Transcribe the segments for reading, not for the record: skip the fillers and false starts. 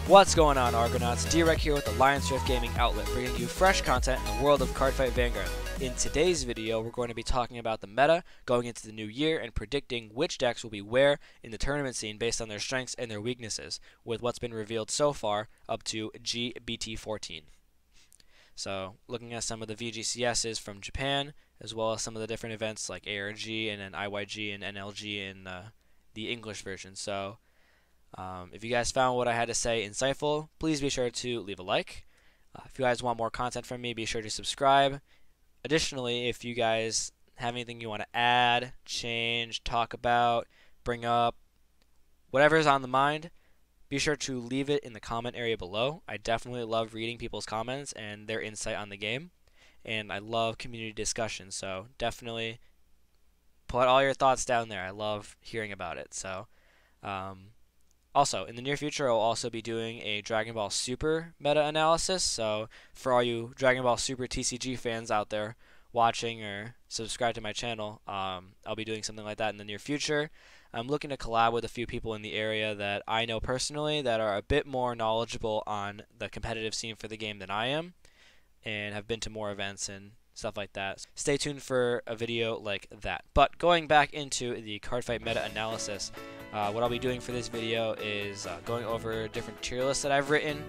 What's going on, Argonauts? D-Rec here with the Lion's Drift Gaming Outlet, bringing you fresh content in the world of Cardfight Vanguard. In today's video, we're going to be talking about the meta going into the new year and predicting which decks will be where in the tournament scene based on their strengths and their weaknesses, with what's been revealed so far up to G-BT14. So, looking at some of the VGCSs from Japan, as well as some of the different events like ARG and then IYG and NLG in the English version. So, if you guys found what I had to say insightful, please be sure to leave a like. If you guys want more content from me, be sure to subscribe. Additionally, if you guys have anything you want to add, change, talk about, bring up, whatever is on the mind, be sure to leave it in the comment area below. I definitely love reading people's comments and their insight on the game, and I love community discussion, so definitely put all your thoughts down there. I love hearing about it. So, also, in the near future, I'll also be doing a Dragon Ball Super meta-analysis, so for all you Dragon Ball Super TCG fans out there watching or subscribe to my channel, I'll be doing something like that in the near future. I'm looking to collab with a few people in the area that I know personally that are a bit more knowledgeable on the competitive scene for the game than I am, and have been to more events and stuff like that. Stay tuned for a video like that. But going back into the Cardfight meta-analysis, what I'll be doing for this video is going over different tier lists that I've written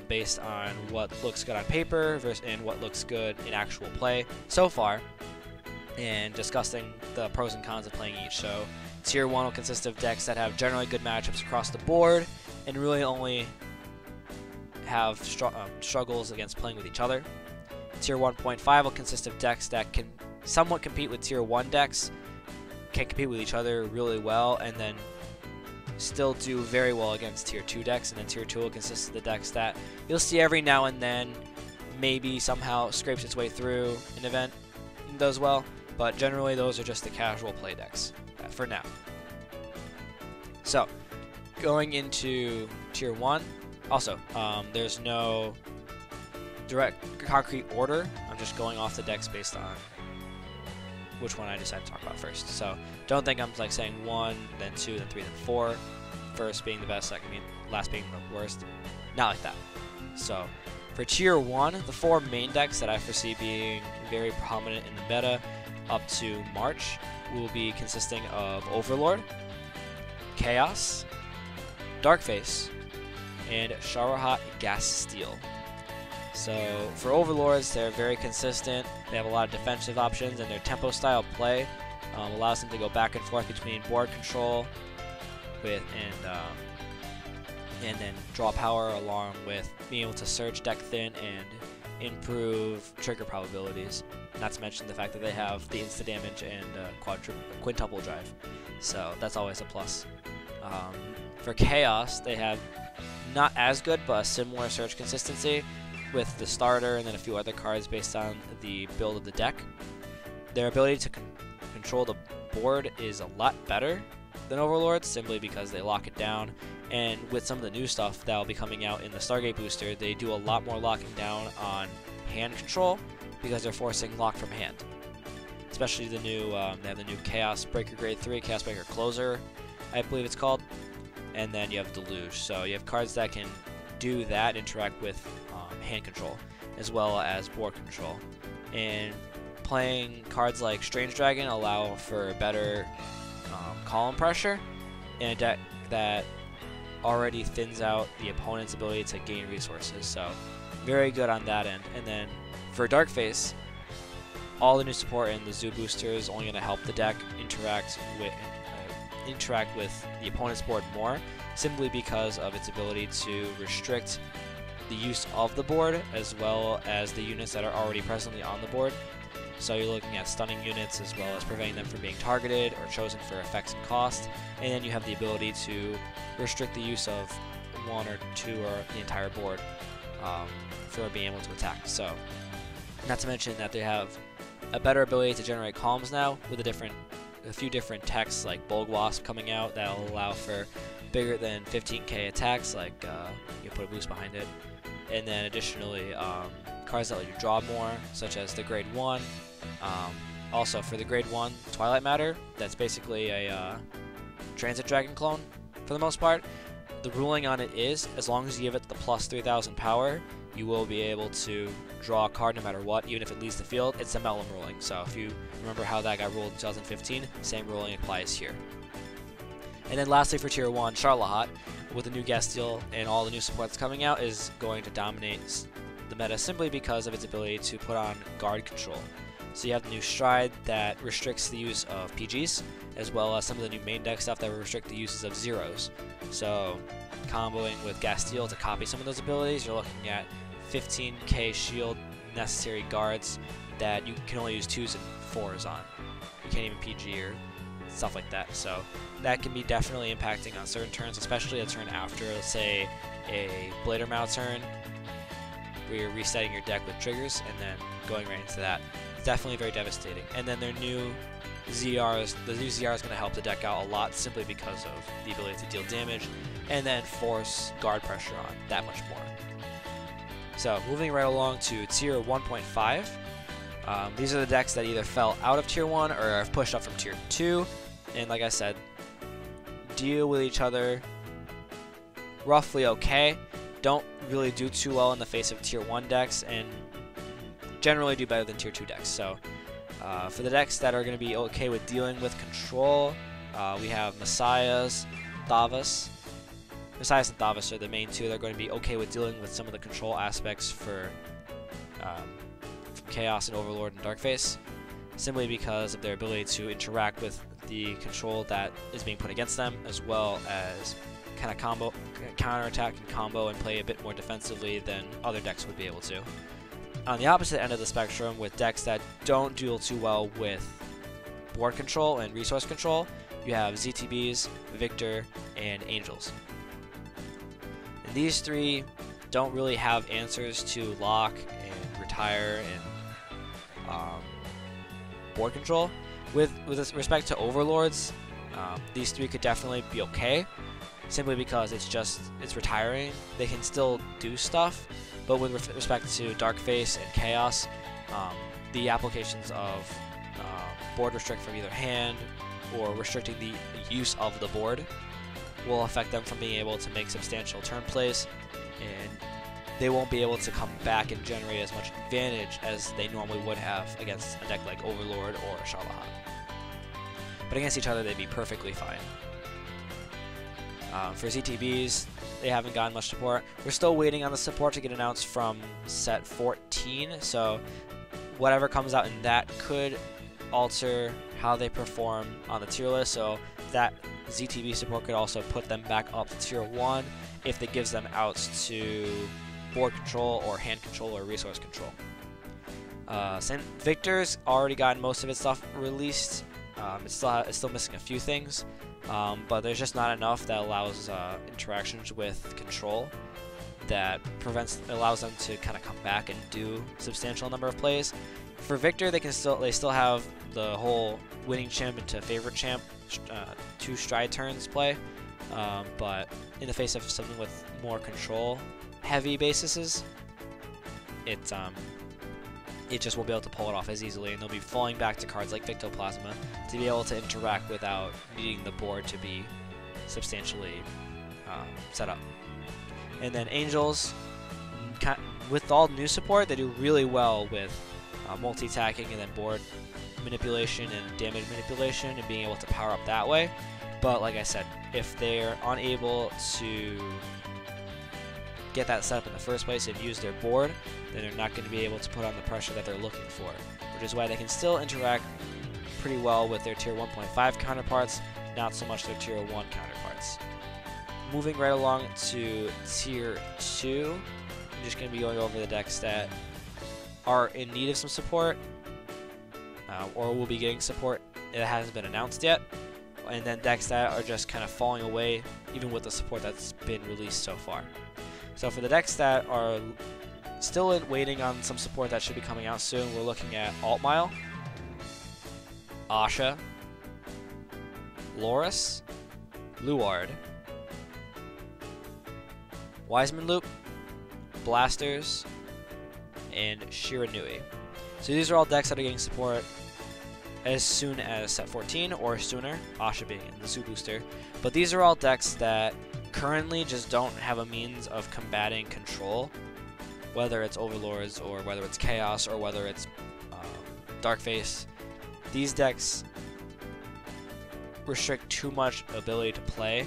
based on what looks good on paper and what looks good in actual play so far, and discussing the pros and cons of playing each. So tier 1 will consist of decks that have generally good matchups across the board and really only have struggles against playing with each other. Tier 1.5 will consist of decks that can somewhat compete with tier 1 decks, can compete with each other really well, and then still do very well against tier 2 decks. And then tier 2 will consist of the decks that you'll see every now and then, maybe somehow scrapes its way through an event and does well, but generally those are just the casual play decks for now. So, going into tier 1, also, there's no direct concrete order. I'm just going off the decks based on which one I decide to talk about first. So don't think I'm like saying 1, then 2, then 3, then 4. First being the best, second being, last being the worst. Not like that. So for tier 1, the 4 main decks that I foresee being very prominent in the meta up to March will be consisting of Overlord, Chaos, Darkface, and Sharahat Gas Steel. So for Overlords, they're very consistent. They have a lot of defensive options, and their tempo style play allows them to go back and forth between board control and then draw power, along with being able to surge deck thin and improve trigger probabilities. Not to mention the fact that they have the insta damage and quintuple drive, so that's always a plus. For Chaos, they have not as good but a similar surge consistency, with the starter and then a few other cards based on the build of the deck. Their ability to control the board is a lot better than Overlord, simply because they lock it down, and with some of the new stuff that will be coming out in the Stargate booster, they do a lot more locking down on hand control because they're forcing lock from hand. Especially the new, they have the new Chaos Breaker Grade 3, Chaos Breaker Closer, I believe it's called, and then you have Deluge. So you have cards that can do that, interact with hand control as well as board control, and playing cards like Strange Dragon allow for better column pressure in a deck that already thins out the opponent's ability to gain resources. So very good on that end. And then for Darkface, all the new support in the Zoo booster is only going to help the deck interact with the opponent's board more, simply because of its ability to restrict the use of the board as well as the units that are already presently on the board. So you're looking at stunning units as well as preventing them from being targeted or chosen for effects and cost, and then you have the ability to restrict the use of 1 or 2 or the entire board for being able to attack. So, not to mention that they have a better ability to generate columns now with a few different techs like Bulg Wasp coming out that will allow for bigger than 15k attacks, like you put a boost behind it. And then additionally, cards that let you draw more, such as the Grade 1. Also for the Grade 1, Twilight Matter, that's basically a Transit Dragon clone for the most part. the ruling on it is, as long as you give it the plus 3000 power, you will be able to draw a card no matter what, even if it leaves the field. It's a Mellum ruling, so if you remember how that got ruled in 2015, same ruling applies here. And then lastly for Tier 1, Charlotte, with the new Gasteel and all the new support that's coming out, is going to dominate the meta simply because of its ability to put on guard control. So you have the new Stride that restricts the use of PGs, as well as some of the new main deck stuff that will restrict the uses of zeros. So comboing with Gasteel to copy some of those abilities, you're looking at 15k shield necessary guards that you can only use 2s and 4s on. You can't even PG or stuff like that. So that can be definitely impacting on certain turns, especially a turn after, let's say, a Blader Mao turn, where you're resetting your deck with triggers and then going right into that. It's definitely very devastating. And then their new ZRs, the new ZR is going to help the deck out a lot simply because of the ability to deal damage and then force guard pressure on that much more. So moving right along to Tier 1.5, these are the decks that either fell out of Tier 1 or have pushed up from Tier 2, and like I said, deal with each other roughly okay, don't really do too well in the face of Tier 1 decks, and generally do better than Tier 2 decks. So for the decks that are going to be okay with dealing with control, we have Messiahs, Thavas. Messiahs and Thavas are the main two. They're going to be okay with dealing with some of the control aspects for from Chaos and Overlord and Darkface, simply because of their ability to interact with the control that is being put against them, as well as kind of counterattack and combo and play a bit more defensively than other decks would be able to. On the opposite end of the spectrum, with decks that don't deal too well with board control and resource control, you have ZTBs, Victor, and Angels. And these three don't really have answers to lock and retire and board control. With respect to Overlords, these three could definitely be okay, simply because it's retiring. They can still do stuff, but with respect to Darkface and Chaos, the applications of board restrict from either hand or restricting the use of the board will affect them from being able to make substantial turn plays, and they won't be able to come back and generate as much advantage as they normally would have against a deck like Overlord or Charlotte. But against each other, they'd be perfectly fine. For ZTBs, they haven't gotten much support. We're still waiting on the support to get announced from set 14, so whatever comes out in that could alter how they perform on the tier list. So that ZTB support could also put them back up to tier 1 if it gives them outs to board control or hand control or resource control. Victor's already gotten most of its stuff released. It's still missing a few things, but there's just not enough that allows interactions with control that allows them to kind of come back and do substantial number of plays. For Victor, they still have the whole winning champ into favorite champ 2 stride turns play, but in the face of something with more control heavy bases, it just won't be able to pull it off as easily, and they'll be falling back to cards like Victoplasma to be able to interact without needing the board to be substantially set up. And then Angels, with all new support, they do really well with multi-attacking and then board manipulation and damage manipulation and being able to power up that way. But like I said, if they're unable to get that set up in the first place and use their board, then they're not going to be able to put on the pressure that they're looking for, which is why they can still interact pretty well with their tier 1.5 counterparts, not so much their tier 1 counterparts. Moving right along to tier 2, I'm just going to be going over the decks that are in need of some support, or will be getting support. It hasn't been announced yet, and then decks that are just kind of falling away even with the support that's been released so far. So for the decks that are still waiting on some support that should be coming out soon, we're looking at Altmile, Asha, Loras, Luard, Wiseman Loop, Blasters, and Shiranui. So these are all decks that are getting support as soon as set 14 or sooner, Asha being in the Zoo Booster. But these are all decks that currently just don't have a means of combating control, whether it's Overlords or whether it's Chaos or whether it's Darkface. These decks restrict too much ability to play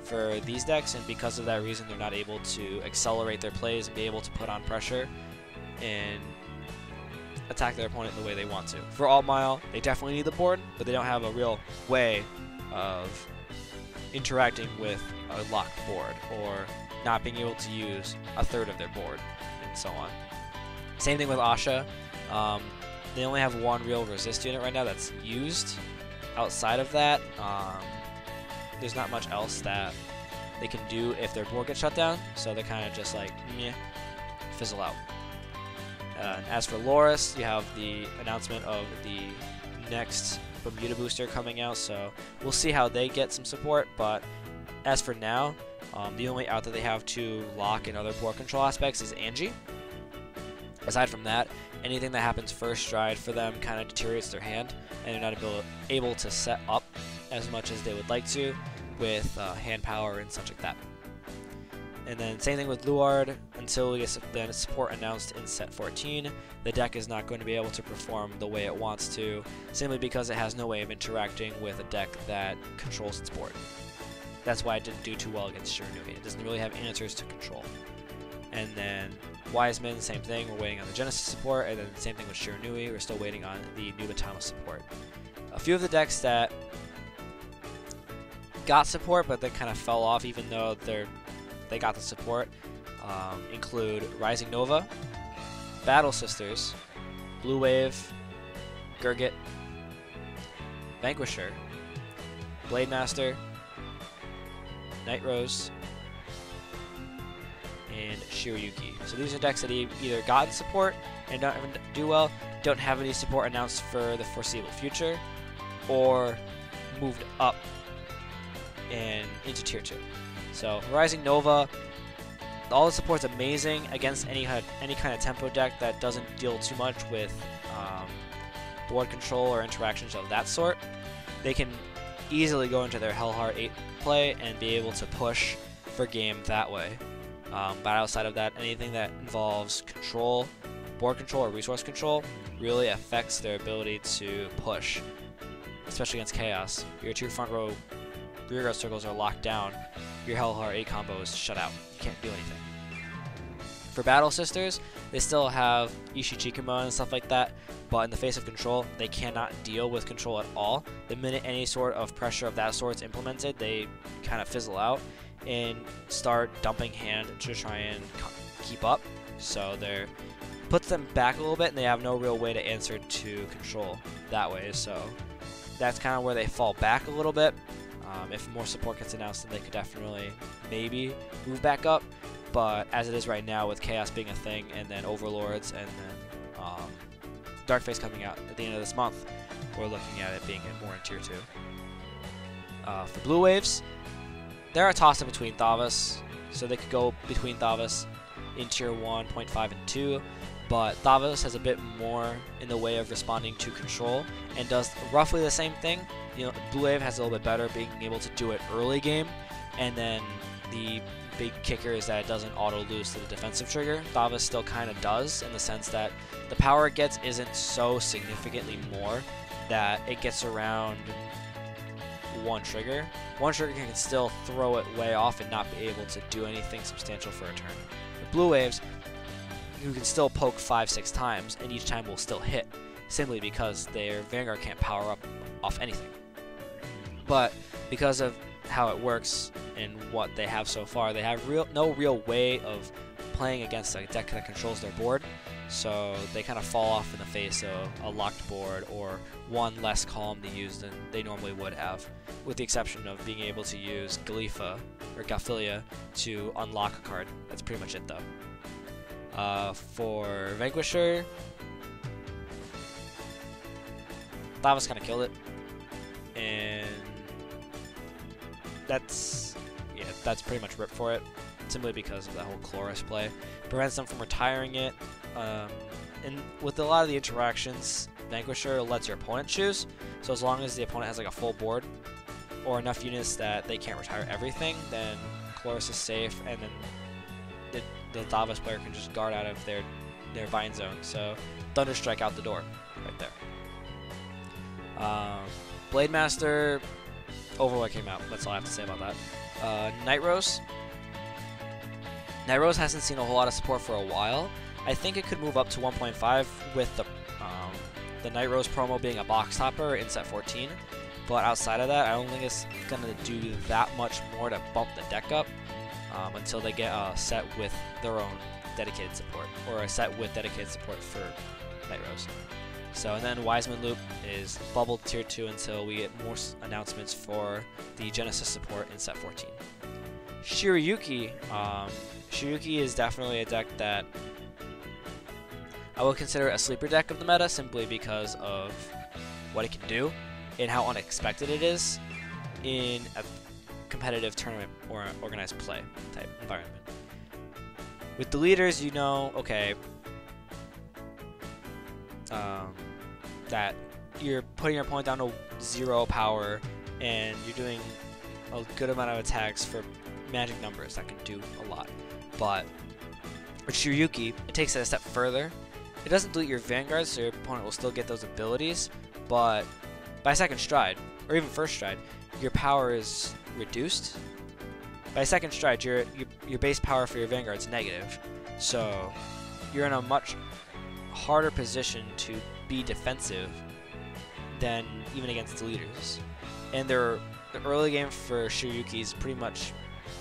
for these decks, and because of that reason they're not able to accelerate their plays and be able to put on pressure and attack their opponent the way they want to. For Altmile, they definitely need the board, but they don't have a real way of interacting with a locked board or not being able to use a third of their board and so on. Same thing with Asha. They only have one real resist unit right now that's used. Outside of that, there's not much else that they can do if their board gets shut down, so they're kind of just like, meh, fizzle out. As for Loras, you have the announcement of the next Bermuda booster coming out, so we'll see how they get some support, but as for now, the only out that they have to lock in other board control aspects is Angie. Aside from that, anything that happens first stride for them kind of deteriorates their hand, and they're not able to set up as much as they would like to with hand power and such like that. And then same thing with Luard, until we get the support announced in set 14, the deck is not going to be able to perform the way it wants to, simply because it has no way of interacting with a deck that controls its board. That's why it didn't do too well against Shiranui. It doesn't really have answers to control. And then Wiseman, same thing, we're waiting on the Genesis support, and then same thing with Shiranui, we're still waiting on the Nubatama support. A few of the decks that got support but then kind of fell off even though they got the support include Rising Nova, Battle Sisters, Blue Wave, Gurgit, Vanquisher, Blade Master, Night Rose, and Shiryuki. So these are decks that either gotten support and don't do well, don't have any support announced for the foreseeable future, or moved up and into tier 2. So Rising Nova, all the support's amazing against any kind of tempo deck that doesn't deal too much with board control or interactions of that sort. They can easily go into their Hellheart 8 play and be able to push for game that way. But outside of that, anything that involves control, board control, or resource control really affects their ability to push, especially against Chaos. Your 2 front row rear guard circles are locked down, your Hellheart 8 combo is shut out. You can't do anything. For Battle Sisters, they still have Ishichikuma and stuff like that, but in the face of control, they cannot deal with control at all. The minute any sort of pressure of that sort is implemented, they kind of fizzle out and start dumping hand to try and keep up. So they're puts them back a little bit, and they have no real way to answer to control that way. So that's kind of where they fall back a little bit. If more support gets announced, then they could definitely maybe move back up. But as it is right now, with Chaos being a thing, and then Overlords, and then Darkface coming out at the end of this month, we're looking at it being more in tier 2. For Blue Waves, they're a toss-up between Thavas, so they could go between Thavas in tier 1.5 and 2, but Thavas has a bit more in the way of responding to control and does roughly the same thing. You know, Blue Wave has a little bit better being able to do it early game, and then the big kicker is that it doesn't auto-lose to the defensive trigger. Thavas still kind of does, in the sense that the power it gets isn't so significantly more that it gets around one trigger. One trigger can still throw it way off and not be able to do anything substantial for a turn. With Blue Waves, you can still poke 5-6 times, and each time will still hit, simply because their Vanguard can't power up off anything. But because of how it works and what they have so far, they have no real way of playing against a deck that controls their board, so they kind of fall off in the face of a locked board or one less column to use than they normally would have, with the exception of being able to use Galifa or Galphilia to unlock a card. That's pretty much it though. For Vanquisher, Thavas kind of killed it, and that's pretty much ripped for it, simply because of that whole Loras play. Prevents them from retiring it, and with a lot of the interactions, Vanquisher lets your opponent choose, so as long as the opponent has like a full board or enough units that they can't retire everything, then Loras is safe, and then the Novice player can just guard out of their Vine Zone. So Thunder Strike out the door right there. Blade Master Overlord came out. That's all I have to say about that. Night Rose. Night Rose hasn't seen a whole lot of support for a while. I think it could move up to 1.5 with the Night Rose promo being a box topper in set 14. But outside of that, I don't think it's gonna do that much more to bump the deck up until they get a set with their own dedicated support, or a set with dedicated support for Night Rose. So, and then Wiseman Loop is bubbled tier 2 until we get more announcements for the Genesis support in set 14. Shiryuki. Shiryuki is definitely a deck that I would consider a sleeper deck of the meta, simply because of what it can do and how unexpected it is in a competitive tournament or organized play type environment. With the leaders, you know, okay, that you're putting your opponent down to 0 power, and you're doing a good amount of attacks for magic numbers that can do a lot. But with Shiryuki, it takes it a step further. It doesn't delete your Vanguard, so your opponent will still get those abilities, but by second stride, or even first stride, your power is reduced. By second stride, your base power for your Vanguard is negative, so you're in a much harder position to be defensive than even against the leaders. And the early game for Shiryuki is pretty much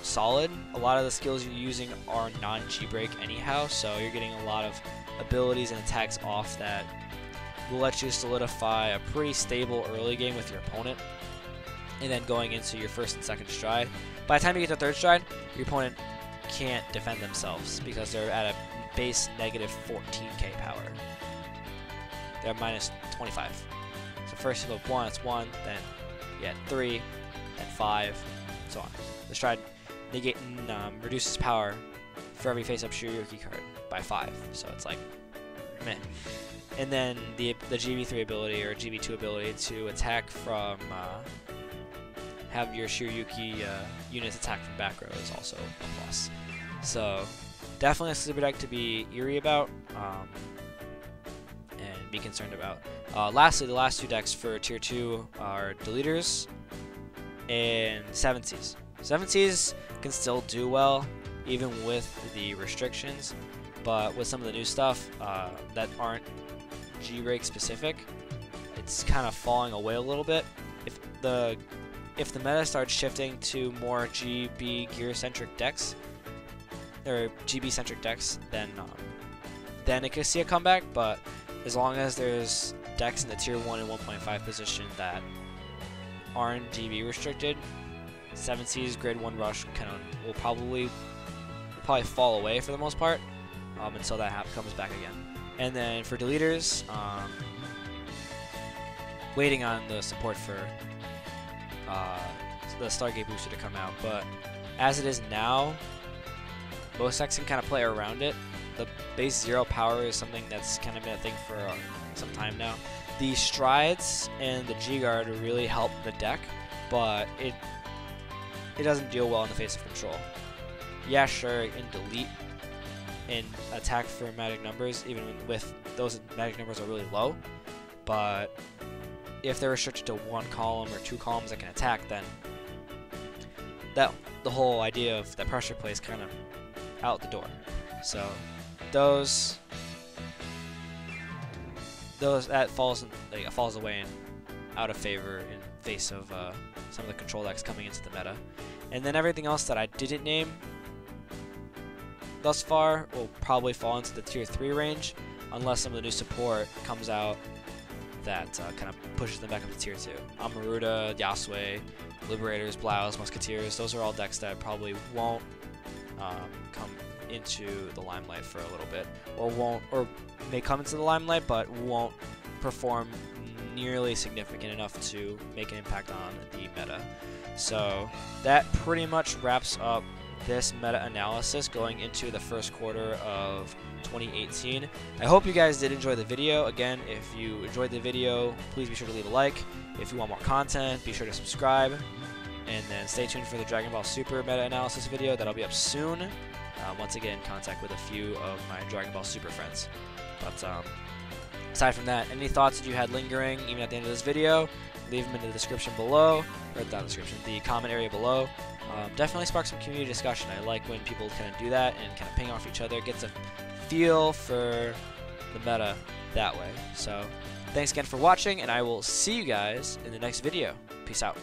solid. A lot of the skills you're using are non-G-break anyhow, so you're getting a lot of abilities and attacks off that will let you solidify a pretty stable early game with your opponent. And then going into your first and second stride, by the time you get to third stride, your opponent can't defend themselves because they're at a base negative 14k power. They're minus 25. So first you go 1, it's 1, then you get 3, then 5, so on. The stride reduces power for every face-up Shiryuki card by 5, so it's like, meh. And then the GB3 ability or GB2 ability to attack from, have your Shiryuki units attack from back row is also a plus. So definitely a sleeper deck to be eerie about and be concerned about. Lastly, the last two decks for tier 2 are Deleters and 7 Seas. 7 Seas can still do well even with the restrictions, but with some of the new stuff that aren't G-Break specific, it's kind of falling away a little bit. If the meta starts shifting to more GB gear-centric decks, or GB-centric decks, then it could see a comeback. But as long as there's decks in the tier 1 and 1.5 position that aren't GB restricted, 7 Seas Grade 1 Rush will probably fall away for the most part until that comes back again. And then for Deleters, waiting on the support for the Stargate booster to come out, but as it is now, most decks can kind of play around it. The base 0 power is something that's kind of been a thing for some time now. The strides and the G-Guard really help the deck, but it doesn't deal well in the face of control. Yeah, sure, it can delete and attack for magic numbers, even with those magic numbers are really low, but if they're restricted to 1 column or 2 columns that can attack, then the whole idea of that pressure play is kind of out the door. So that falls away and out of favor in face of some of the control decks coming into the meta. And then everything else that I didn't name thus far will probably fall into the tier 3 range, unless some of the new support comes out that kind of pushes them back up to tier 2. Amaruta, Yasue, Liberators, Blouse, Musketeers, those are all decks that probably won't come into the limelight for a little bit, or may come into the limelight but won't perform nearly significant enough to make an impact on the meta. So that pretty much wraps up this meta analysis going into the first quarter of 2018. I hope you guys did enjoy the video. Again, if you enjoyed the video, please be sure to leave a like. If you want more content, be sure to subscribe. And then stay tuned for the Dragon Ball Super meta-analysis video. That'll be up soon. Once again, in contact with a few of my Dragon Ball Super friends. But aside from that, any thoughts that you had lingering, even at the end of this video, leave them in the description below, or not the description, the comment area below. Definitely spark some community discussion. I like when people kind of do that and kind of ping off each other. It gets a feel for the meta that way. So thanks again for watching, and I will see you guys in the next video. Peace out.